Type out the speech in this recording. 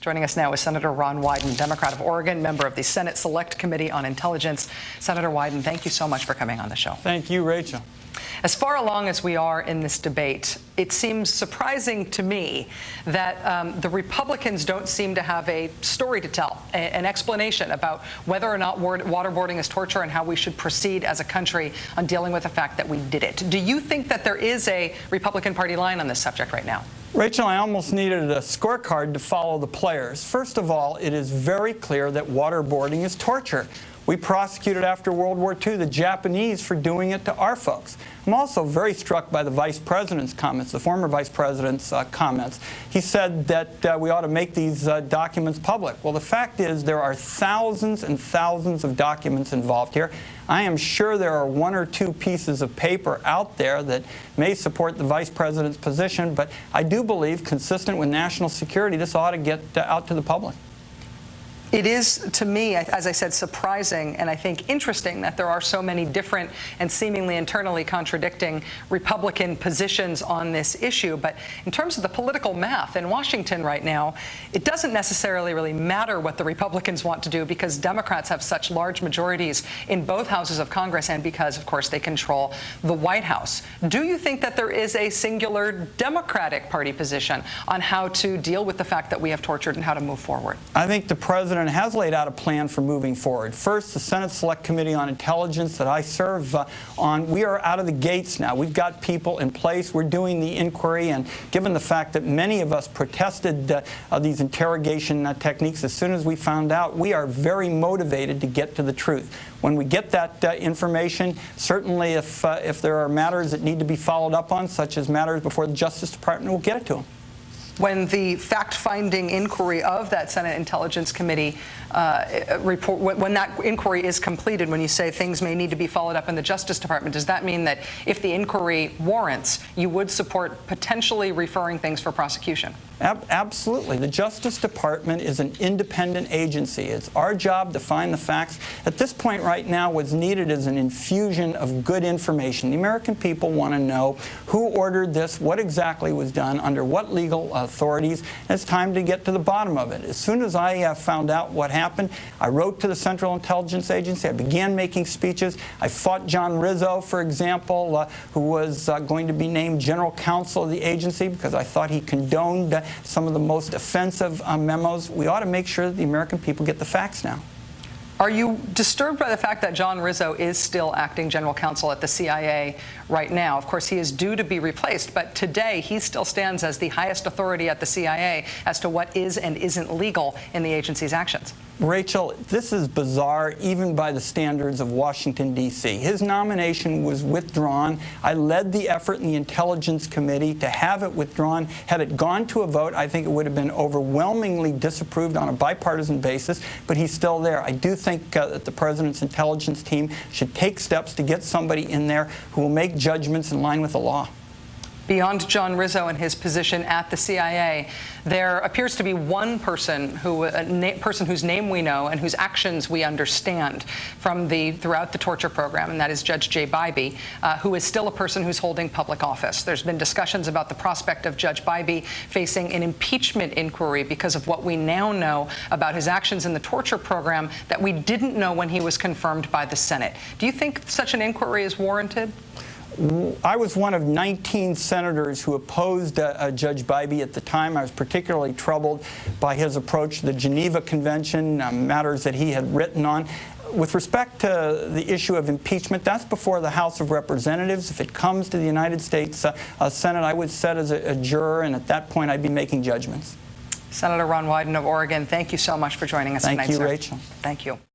Joining us now is Senator Ron Wyden, Democrat of Oregon, member of the Senate Select Committee on Intelligence. Senator Wyden, thank you so much for coming on the show. Thank you, Rachel. As far along as we are in this debate, it seems surprising to me that the Republicans don't seem to have a story to tell, an explanation about whether or not waterboarding is torture and how we should proceed as a country on dealing with the fact that we did it. Do you think that there is a Republican Party line on this subject right now? Rachel, I almost needed a scorecard to follow the players. First of all, it is very clear that waterboarding is torture. We prosecuted after World War II the Japanese for doing it to our folks. I'm also very struck by the Vice President's comments, the former Vice President's comments. He said that we ought to make these documents public. Well, the fact is there are thousands and thousands of documents involved here. I am sure there are one or two pieces of paper out there that may support the Vice President's position, but I do believe, consistent with national security, this ought to get out to the public. It is, to me, as I said, surprising and I think interesting that there are so many different and seemingly internally contradicting Republican positions on this issue. But in terms of the political math in Washington right now, it doesn't necessarily really matter what the Republicans want to do because Democrats have such large majorities in both houses of Congress and because, of course, they control the White House. Do you think that there is a singular Democratic Party position on how to deal with the fact that we have tortured and how to move forward? I think the President has laid out a plan for moving forward. First, the Senate Select Committee on Intelligence that I serve on, we are out of the gates now. We've got people in place. We're doing the inquiry, and given the fact that many of us protested these interrogation techniques as soon as we found out, we are very motivated to get to the truth. When we get that information, certainly if there are matters that need to be followed up on, such as matters before the Justice Department, we'll get it to them. When the fact-finding inquiry of that Senate Intelligence Committee report, when that inquiry is completed, when you say things may need to be followed up in the Justice Department, does that mean that if the inquiry warrants, you would support potentially referring things for prosecution? Absolutely. The Justice Department is an independent agency. It's our job to find the facts. At this point right now, what's needed is an infusion of good information. The American people want to know who ordered this, what exactly was done, under what legal authorities, and it's time to get to the bottom of it. As soon as I found out what happened, I wrote to the Central Intelligence Agency. I began making speeches. I fought John Rizzo, for example, who was going to be named General Counsel of the agency because I thought he condoned some of the most offensive memos. We ought to make sure that the American people get the facts now. Are you disturbed by the fact that John Rizzo is still acting general counsel at the CIA right now? Of course, he is due to be replaced, but today he still stands as the highest authority at the CIA as to what is and isn't legal in the agency's actions. Rachel, this is bizarre even by the standards of Washington, D.C. His nomination was withdrawn. I led the effort in the Intelligence Committee to have it withdrawn. Had it gone to a vote, I think it would have been overwhelmingly disapproved on a bipartisan basis, but he's still there. I do think that the President's intelligence team should take steps to get somebody in there who will make judgments in line with the law. Beyond John Rizzo and his position at the CIA, there appears to be one person whose name we know and whose actions we understand throughout the torture program, and that is Judge Jay Bybee, who is still a person who's holding public office. There's been discussions about the prospect of Judge Bybee facing an impeachment inquiry because of what we now know about his actions in the torture program that we didn't know when he was confirmed by the Senate. Do you think such an inquiry is warranted? I was one of 19 senators who opposed Judge Bybee at the time. I was particularly troubled by his approach to the Geneva Convention, matters that he had written on. With respect to the issue of impeachment, that's before the House of Representatives. If it comes to the United States Senate, I would sit as a juror, and at that point I'd be making judgments. Senator Ron Wyden of Oregon, thank you so much for joining us tonight, sir. Thank you, Rachel. Thank you.